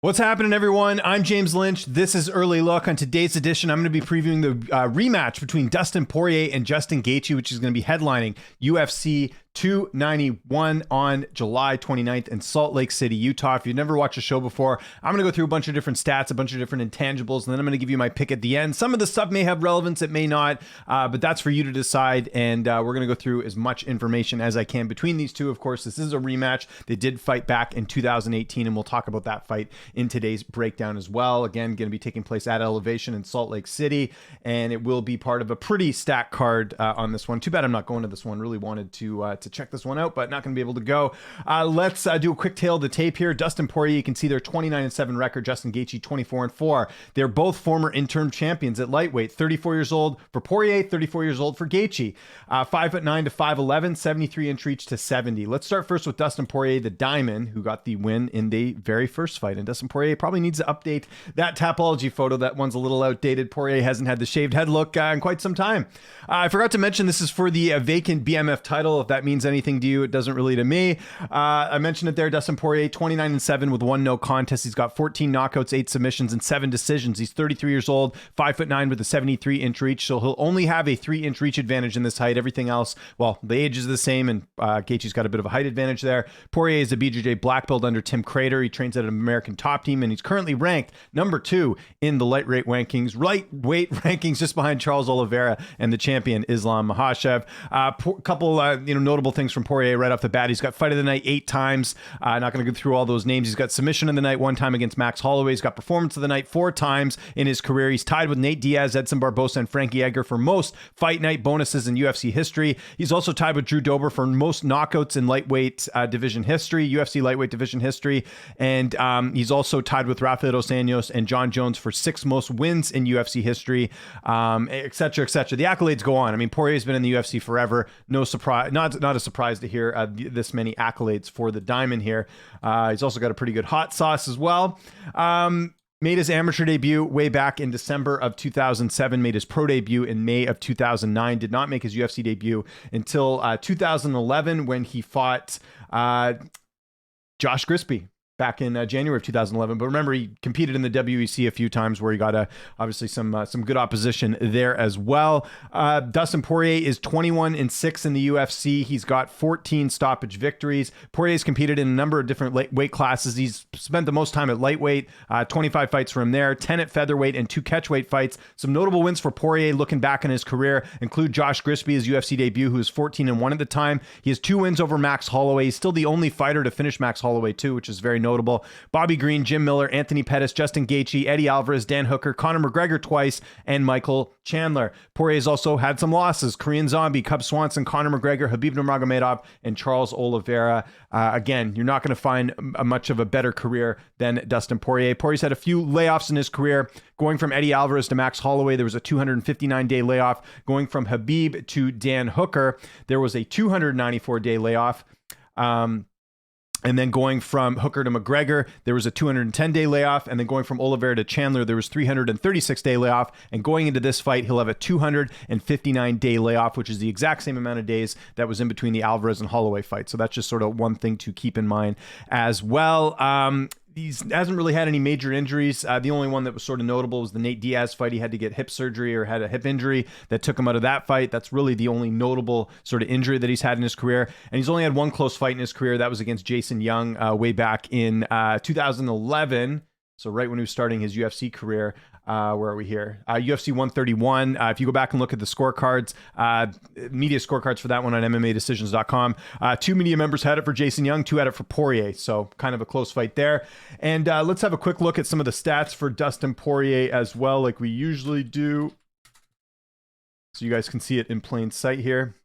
What's happening, everyone? I'm James Lynch. This is Early Look. On today's edition, I'm going to be previewing the rematch between Dustin Poirier and Justin Gaethje, which is going to be headlining UFC 291 on July 29th in Salt Lake City, Utah. If you've never watched a show before, I'm going to go through a bunch of different stats, a bunch of different intangibles, and then I'm going to give you my pick at the end. Some of the stuff may have relevance, it may not, but that's for you to decide, and we're going to go through as much information as I can between these two. Of course, this is a rematch. They did fight back in 2018, and we'll talk about that fight in today's breakdown as well. Again, going to be taking place at Elevation in Salt Lake City, and it will be part of a pretty stacked card on this one. Too bad I'm not going to this one. Really wanted to check this one out, but not going to be able to go. Let's do a quick tail of the tape here. Dustin Poirier, you can see their 29-7 record. Justin Gaethje 24-4. They're both former interim champions at lightweight. 34 years old for Poirier, 34 years old for Gaethje. 5'9" to 5'11", 73-inch reach to 70. Let's start first with Dustin Poirier, the Diamond, who got the win in the very first fight. And Dustin Poirier probably needs to update that Tapology photo. That one's a little outdated. Poirier hasn't had the shaved head look in quite some time. I forgot to mention this is for the vacant BMF title. If that means anything to you, it doesn't really to me. I mentioned it there. Dustin Poirier, 29-7 with 1 no contest. He's got 14 knockouts, 8 submissions, and 7 decisions. He's 33 years old, 5'9" with a 73-inch reach. So he'll only have a 3-inch reach advantage in this height. Everything else, well, the age is the same, and Gaethje's got a bit of a height advantage there. Poirier is a BJJ black belt under Tim Crater. He trains at an American Top Team, and he's currently ranked number 2 in the lightweight rankings, just behind Charles Oliveira and the champion Islam Makhachev. Couple notable things from Poirier right off the bat. He's got fight of the night 8 times. Not going to go through all those names. He's got submission of the night 1 time against Max Holloway. He's got performance of the night 4 times in his career. He's tied with Nate Diaz, Edson Barbosa, and Frankie Edgar for most fight night bonuses in UFC history. He's also tied with Drew Dober for most knockouts in lightweight division history, UFC lightweight division history. And he's also tied with Rafael dos Anjos and John Jones for 6 most wins in UFC history, et cetera, et cetera. The accolades go on. I mean, Poirier's been in the UFC forever. No surprise, not a surprise to hear this many accolades for the Diamond here. He's also got a pretty good hot sauce as well. Made his amateur debut way back in December of 2007, made his pro debut in May of 2009, did not make his UFC debut until 2011 when he fought Josh Grisby back in January of 2011. But remember, he competed in the WEC a few times where he got obviously some good opposition there as well. Dustin Poirier is 21-6 in the UFC. He's got 14 stoppage victories. Poirier's competed in a number of different weight classes. He's spent the most time at lightweight, 25 fights for him there, 10 at featherweight, and 2 catchweight fights. Some notable wins for Poirier looking back in his career include Josh Grisby, his UFC debut, who was 14-1 at the time. He has 2 wins over Max Holloway. He's still the only fighter to finish Max Holloway too, which is very notable. Bobby Green, Jim Miller, Anthony Pettis, Justin Gaethje, Eddie Alvarez, Dan Hooker, Conor McGregor twice, and Michael Chandler. Poirier's also had some losses. Korean Zombie, Cub Swanson, Conor McGregor, Khabib Nurmagomedov, and Charles Oliveira. Again, you're not going to find much of a better career than Dustin Poirier. Poirier's had a few layoffs in his career. Going from Eddie Alvarez to Max Holloway, there was a 259-day layoff. Going from Khabib to Dan Hooker, there was a 294-day layoff. And then going from Hooker to McGregor, there was a 210-day layoff. And then going from Oliveira to Chandler, there was 336-day layoff. And going into this fight, he'll have a 259-day layoff, which is the exact same amount of days that was in between the Alvarez and Holloway fight. So that's just sort of one thing to keep in mind as well. He hasn't really had any major injuries. The only one that was sort of notable was the Nate Diaz fight. He had to get hip surgery or had a hip injury that took him out of that fight. That's really the only notable sort of injury that he's had in his career. And he's only had 1 close fight in his career. That was against Jason Young way back in 2011. So right when he was starting his UFC career. Where are we here? UFC 131. If you go back and look at the scorecards, media scorecards for that one on MMADecisions.com, 2 media members had it for Jason Young, 2 had it for Poirier. So kind of a close fight there. And let's have a quick look at some of the stats for Dustin Poirier as well, like we usually do. So you guys can see it in plain sight here.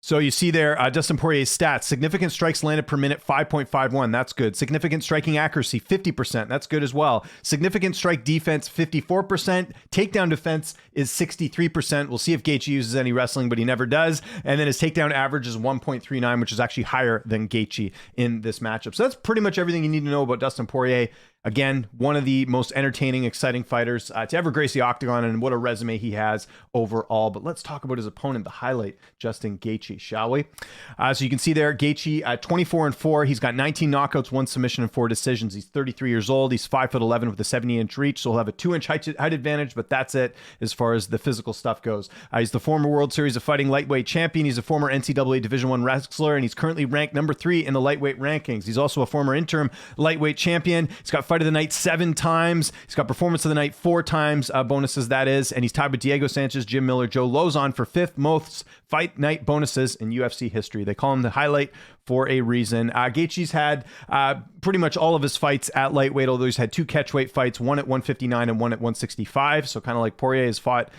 So you see there, Dustin Poirier's stats: significant strikes landed per minute, 5.51. That's good. Significant striking accuracy, 50%. That's good as well. Significant strike defense, 54%. Takedown defense is 63%. We'll see if Gaethje uses any wrestling, but he never does. And then his takedown average is 1.39, which is actually higher than Gaethje in this matchup. So that's pretty much everything you need to know about Dustin Poirier. Again, one of the most entertaining, exciting fighters to ever grace the octagon, and what a resume he has overall. But let's talk about his opponent, the highlight, Justin Gaethje, shall we? So you can see there, Gaethje, 24-4. He's got 19 knockouts, 1 submission, and 4 decisions. He's 33 years old. He's 5'11" with a 70-inch reach, so he'll have a 2-inch height advantage, but that's it as far as the physical stuff goes. He's the former World Series of Fighting lightweight champion. He's a former NCAA Division I wrestler, and he's currently ranked number 3 in the lightweight rankings. He's also a former interim lightweight champion. He's got Fight of the Night 7 times. He's got Performance of the Night 4 times, bonuses that is, and he's tied with Diego Sanchez, Jim Miller, Joe Lozon for 5th most Fight Night bonuses in UFC history. They call him the highlight for a reason. Gaethje's had pretty much all of his fights at lightweight, although he's had 2 catchweight fights, one at 159 and one at 165. So kind of like Poirier has fought,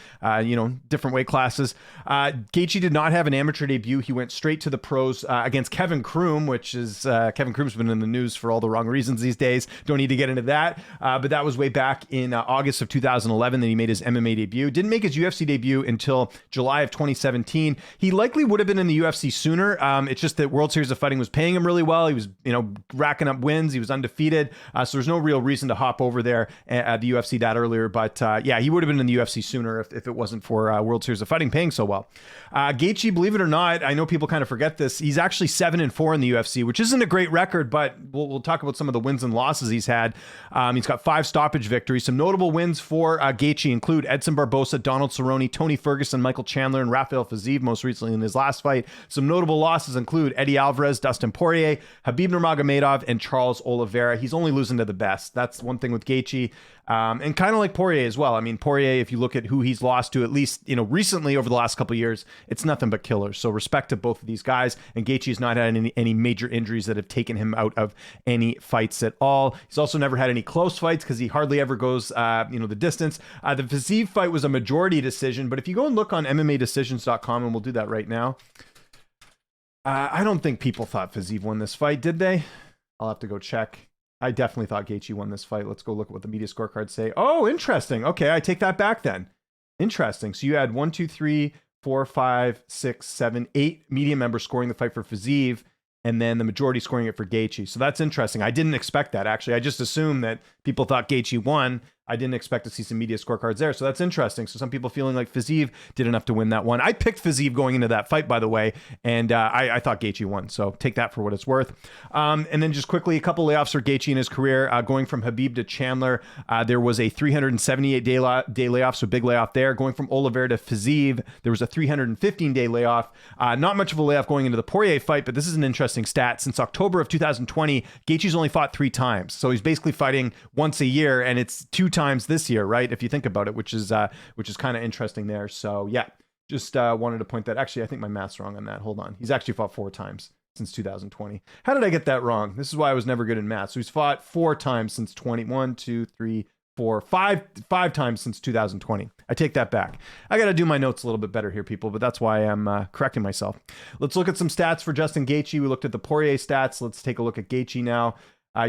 different weight classes. Gaethje did not have an amateur debut. He went straight to the pros against Kevin Croom, which is Kevin Croom's been in the news for all the wrong reasons these days. Don't need to get into that. But that was way back in August of 2011 that he made his MMA debut. Didn't make his UFC debut until July of 2017. He likely would have been in the UFC sooner. It's just that World Series of Fighting was paying him really well. He was, racking up wins. He was undefeated. So there's no real reason to hop over there at the UFC that earlier. But he would have been in the UFC sooner if it wasn't for World Series of Fighting paying so well. Gaethje, believe it or not, I know people kind of forget this. He's actually 7-4 in the UFC, which isn't a great record, but we'll talk about some of the wins and losses he's had. He's got 5 stoppage victories. Some notable wins for Gaethje include Edson Barbosa, Donald Cerrone, Tony Ferguson, Michael Chandler, and Rafael Fiziev most recently in his last fight. Some notable losses include Eddie Alvarez, Dustin Poirier, Habib Nurmagomedov, and Charles Oliveira. He's only losing to the best. That's one thing with Gaethje. And kind of like Poirier as well. I mean, Poirier, if you look at who he's lost to, at least, recently over the last couple of years, it's nothing but killers. So respect to both of these guys. And Gaethje's not had any major injuries that have taken him out of any fights at all. He's also never had any close fights because he hardly ever goes, the distance. The Fiziev fight was a majority decision, but if you go and look on MMAdecisions.com, and we'll do that right now, I don't think people thought Fiziev won this fight, did they? I'll have to go check. I definitely thought Gaethje won this fight. Let's go look at what the media scorecards say. Oh, interesting. Okay, I take that back then. Interesting. So you had 1, 2, 3, 4, 5, 6, 7, 8 media members scoring the fight for Fiziev, and then the majority scoring it for Gaethje. So that's interesting. I didn't expect that, actually. I just assumed that people thought Gaethje won. I didn't expect to see some media scorecards there. So that's interesting. So some people feeling like Fiziev did enough to win that one. I picked Fiziev going into that fight, by the way, and I thought Gaethje won. So take that for what it's worth. And then just quickly, a couple layoffs for Gaethje in his career. Going from Habib to Chandler, there was a 378-day layoff, so big layoff there. Going from Oliveira to Fiziev, there was a 315-day layoff. Not much of a layoff going into the Poirier fight, but this is an interesting stat. Since October of 2020, Gaethje's only fought 3 times. So he's basically fighting once a year, and it's 2 times this year, right? If you think about it, which is kind of interesting there. So yeah, just wanted to point that. Actually, I think my math's wrong on that. Hold on. He's actually fought 4 times since 2020. How did I get that wrong? This is why I was never good in math. So he's fought 4 times since 21, 2, 3, 4, 5 times since 2020. I take that back. I got to do my notes a little bit better here, people, but that's why I'm correcting myself. Let's look at some stats for Justin Gaethje. We looked at the Poirier stats. Let's take a look at Gaethje now.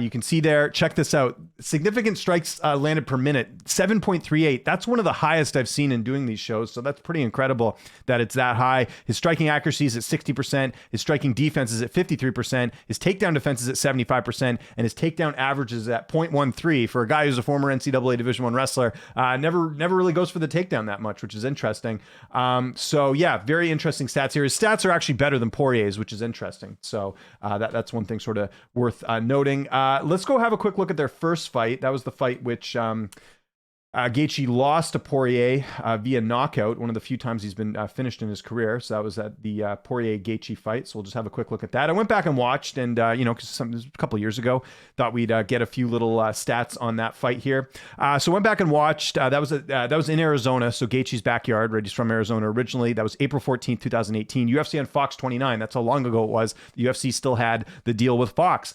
You can see there, check this out. Significant strikes landed per minute, 7.38. That's one of the highest I've seen in doing these shows. So that's pretty incredible that it's that high. His striking accuracy is at 60%. His striking defense is at 53%. His takedown defense is at 75%. And his takedown average is at 0.13 for a guy who's a former NCAA Division I wrestler. Never really goes for the takedown that much, which is interesting. So yeah, very interesting stats here. His stats are actually better than Poirier's, which is interesting. So that's one thing sort of worth noting. Let's go have a quick look at their first fight. That was the fight which Gaethje lost to Poirier via knockout, one of the few times he's been finished in his career. So that was at the Poirier-Gaethje fight. So we'll just have a quick look at that. I went back and watched, and because it was a couple of years ago, thought we'd get a few little stats on that fight here. So went back and watched. That was in Arizona, so Gaethje's backyard. Right, he's from Arizona originally. That was April 14th, 2018. UFC on Fox 29. That's how long ago it was. The UFC still had the deal with Fox.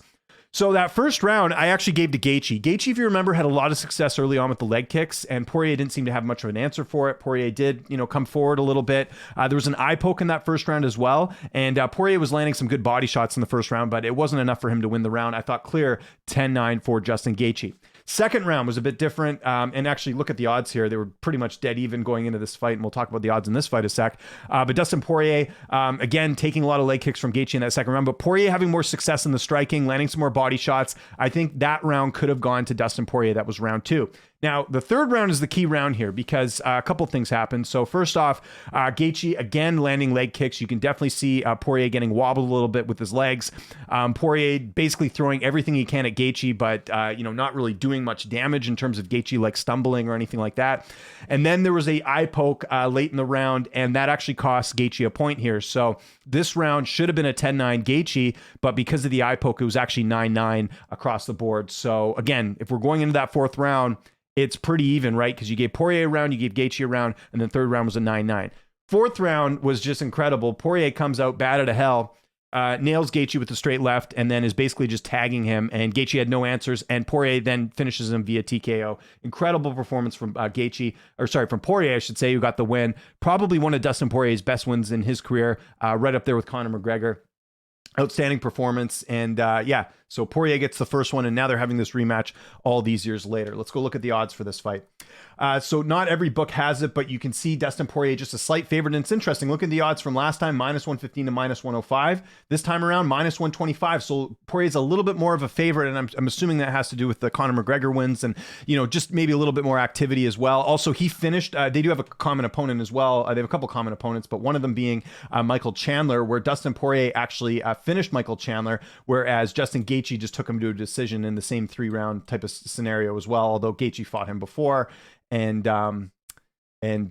So that first round, I actually gave to Gaethje. Gaethje, if you remember, had a lot of success early on with the leg kicks, and Poirier didn't seem to have much of an answer for it. Poirier did, come forward a little bit. There was an eye poke in that first round as well, and Poirier was landing some good body shots in the first round, but it wasn't enough for him to win the round. I thought clear 10-9 for Justin Gaethje. Second round was a bit different. And actually, look at the odds here. They were pretty much dead even going into this fight. And we'll talk about the odds in this fight in a sec. But Dustin Poirier, again, taking a lot of leg kicks from Gaethje in that second round. But Poirier having more success in the striking, landing some more body shots. I think that round could have gone to Dustin Poirier. That was round 2. Now, the third round is the key round here because a couple things happened. So first off, Gaethje, again, landing leg kicks. You can definitely see Poirier getting wobbled a little bit with his legs. Poirier basically throwing everything he can at Gaethje, but not really doing much damage in terms of Gaethje like stumbling or anything like that. And then there was a eye poke late in the round, and that actually cost Gaethje a point here. So this round should have been a 10-9 Gaethje, but because of the eye poke, it was actually 9-9 across the board. So again, if we're going into that fourth round, it's pretty even, right? Because you gave Poirier a round, you gave Gaethje a round, and then third round was a 9-9. Fourth round was just incredible. Poirier comes out batted to hell, nails Gaethje with the straight left, and then is basically just tagging him, and Gaethje had no answers, and Poirier then finishes him via TKO. Incredible performance from from Poirier, I should say, who got the win. Probably one of Dustin Poirier's best wins in his career, right up there with Conor McGregor. Outstanding performance. And so Poirier gets the first one, and now they're having this rematch all these years later. Let's go look at the odds for this fight. So not every book has it, but you can see Dustin Poirier just a slight favorite. And it's interesting. Look at the odds from last time, -115 to -105. This time around, -125. So Poirier's a little bit more of a favorite, and I'm assuming that has to do with the Conor McGregor wins and, just maybe a little bit more activity as well. Also, he finished, they do have a common opponent as well. They have a couple common opponents, but one of them being Michael Chandler, where Dustin Poirier actually finished Michael Chandler, whereas Justin Gaethje just took him to a decision in the same 3-round type of scenario as well, although Gaethje fought him before and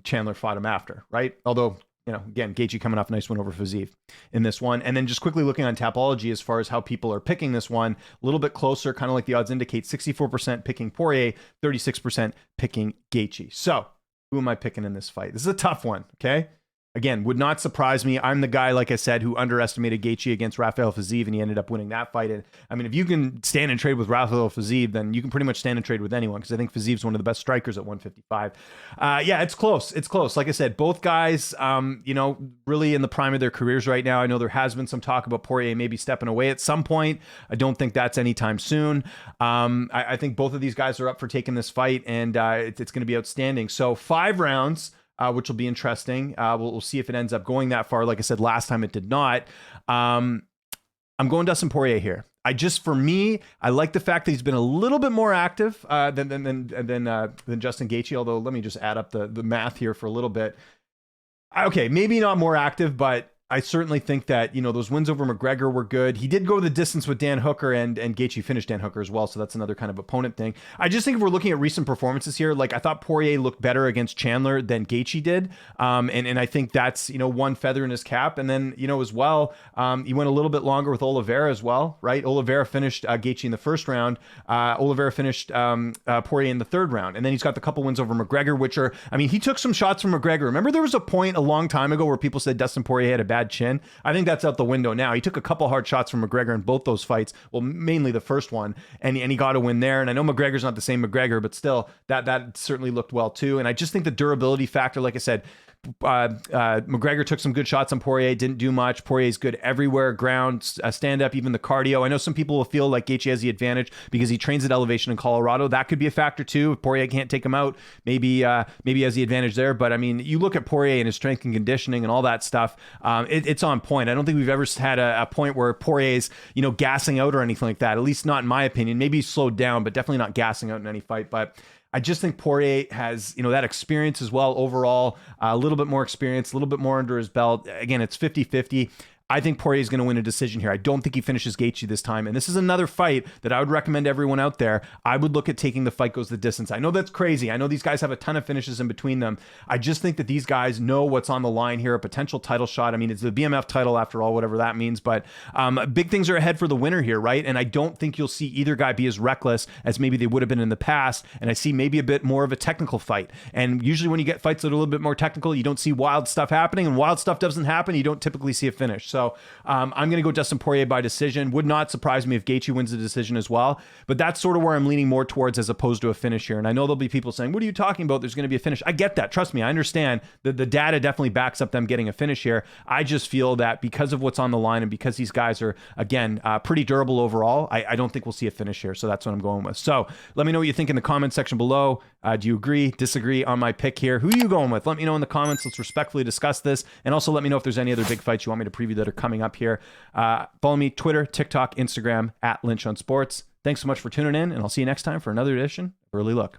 Chandler fought him after, right? Although, again, Gaethje coming off a nice win over Fiziev in this one. And then just quickly looking on Tapology as far as how people are picking this one, a little bit closer, kind of like the odds indicate, 64% picking Poirier, 36% picking Gaethje. So who am I picking in this fight? This is a tough one, okay? Again, would not surprise me. I'm the guy, like I said, who underestimated Gaethje against Rafael Fiziev, and he ended up winning that fight. And I mean, if you can stand and trade with Rafael Fiziev, then you can pretty much stand and trade with anyone, because I think Fiziev's one of the best strikers at 155. It's close. It's close. Like I said, both guys, really in the prime of their careers right now. I know there has been some talk about Poirier maybe stepping away at some point. I don't think that's anytime soon. I think both of these guys are up for taking this fight, and it's going to be outstanding. So 5 rounds. Which will be interesting. We'll see if it ends up going that far. Like I said, last time it did not. I'm going Dustin Poirier here. I like the fact that he's been a little bit more active than Justin Gaethje. Although, let me just add up the math here for a little bit. Okay, maybe not more active, but I certainly think that, those wins over McGregor were good. He did go the distance with Dan Hooker, and Gaethje finished Dan Hooker as well, so that's another kind of opponent thing. I just think if we're looking at recent performances here, like I thought Poirier looked better against Chandler than Gaethje did, and I think that's, one feather in his cap. And then, as well, he went a little bit longer with Oliveira as well, right? Oliveira finished Gaethje in the first round. Oliveira finished Poirier in the third round, and then he's got the couple wins over McGregor, which are, he took some shots from McGregor. Remember there was a point a long time ago where people said Dustin Poirier had a bad chin? I think that's out the window now. He took a couple hard shots from McGregor in both those fights. Well, mainly the first one, and he got a win there. And I know McGregor's not the same McGregor, but still, that certainly looked well too. And I just think the durability factor, like I said, McGregor took some good shots on Poirier, didn't do much. Poirier's good everywhere, ground, stand up, even the cardio. I know some people will feel like Gaethje has the advantage because he trains at elevation in Colorado. That could be a factor too. If Poirier can't take him out, maybe he has the advantage there. But you look at Poirier and his strength and conditioning and all that stuff. It's on point. I don't think we've ever had a point where Poirier's gassing out or anything like that. At least not in my opinion. Maybe he's slowed down, but definitely not gassing out in any fight. But I just think Poirier has, that experience as well overall, a little bit more experience, a little bit more under his belt. Again, it's 50-50. I think Poirier is going to win a decision here. I don't think he finishes Gaethje this time. And this is another fight that I would recommend everyone out there. I would look at taking the fight goes the distance. I know that's crazy. I know these guys have a ton of finishes in between them. I just think that these guys know what's on the line here, a potential title shot. It's the BMF title after all, whatever that means. But big things are ahead for the winner here, right? And I don't think you'll see either guy be as reckless as maybe they would have been in the past. And I see maybe a bit more of a technical fight. And usually when you get fights that are a little bit more technical, you don't see wild stuff happening. And wild stuff doesn't happen. You don't typically see a finish. So So I'm going to go Dustin Poirier by decision. Would not surprise me if Gaethje wins the decision as well. But that's sort of where I'm leaning more towards as opposed to a finish here. And I know there'll be people saying, what are you talking about? There's going to be a finish. I get that. Trust me. I understand that the data definitely backs up them getting a finish here. I just feel that because of what's on the line and because these guys are, again, pretty durable overall, I don't think we'll see a finish here. So that's what I'm going with. So let me know what you think in the comment section below. Do you agree, disagree on my pick here? Who are you going with? Let me know in the comments. Let's respectfully discuss this. And also let me know if there's any other big fights you want me to preview that are coming up here. Follow me, Twitter, TikTok, Instagram, @Lynch on Sports. Thanks so much for tuning in, and I'll see you next time for another edition of Early Look.